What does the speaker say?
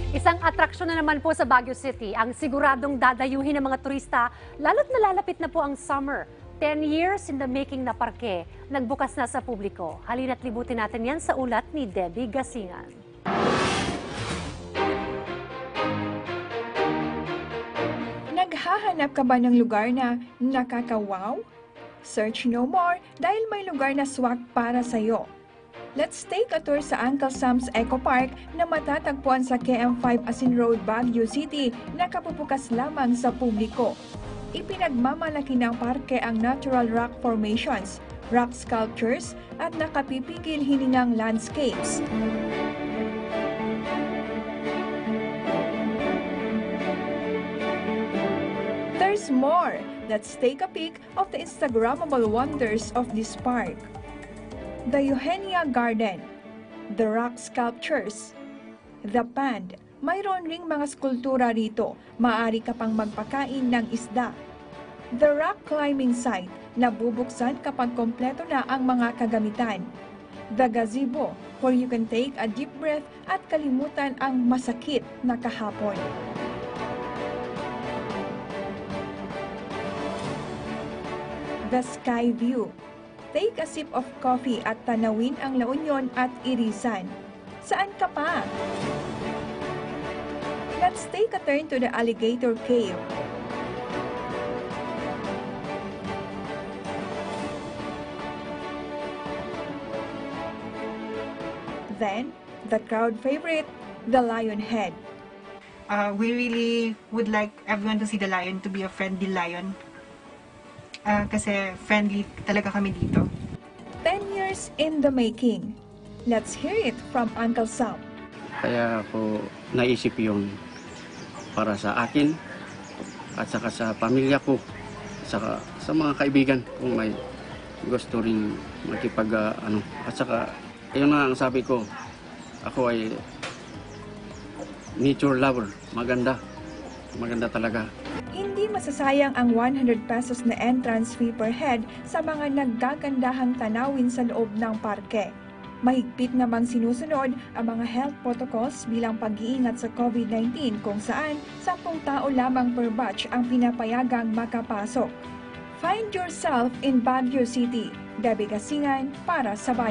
Isang atraksyon na naman po sa Baguio City ang siguradong dadayuhin ng mga turista lalo't nalalapit na po ang summer. 10 years in the making na parke, nagbukas na sa publiko. Halina't libutin natin yan sa ulat ni Debbie Gasingan. Naghahanap ka ba ng lugar na nakakawaw? Search no more dahil may lugar na swak para sa'yo. Let's take a tour sa Uncle Sam's Eco Park na matatagpuan sa KM5 Asin Road, Baguio City na kapupukas lamang sa publiko. Ipinagmamalaki ng parke ang natural rock formations, rock sculptures at nakapipigil hiningang landscapes. There's more! Let's take a peek of the Instagrammable wonders of this park. The Eugenia Garden, the rock sculptures, the pond. Mayroon ring mga skulptura rito, maaari ka pang magpakain ng isda. The rock climbing site, nabubuksan kapag kompleto na ang mga kagamitan. The gazebo, where you can take a deep breath at kalimutan ang masakit na kahapon. The sky view. Take a sip of coffee at tanawin ang La Union at Irisan. Saan ka pa? Let's take a turn to the Alligator Cave. Then, the crowd favorite, the Lion Head. We really would like everyone to see the lion to be a friendly lion. Kasi friendly talaga kami dito. 10 years in the making. Let's hear it from Uncle Sam. Kaya ako naisip yung para sa akin at saka sa pamilya ko, saka sa mga kaibigan kung may gusto rin makipag at saka yun na ang sabi ko, ako ay nature lover, maganda talaga. Hindi masasayang ang 100 pesos na entrance fee per head sa mga naggagandahang tanawin sa loob ng parke. Mahigpit namang sinusunod ang mga health protocols bilang pag-iingat sa COVID-19 kung saan 10 tao lamang per batch ang pinapayagang makapasok. Find yourself in Baguio City. Debbie Gasingan para sa Bayan.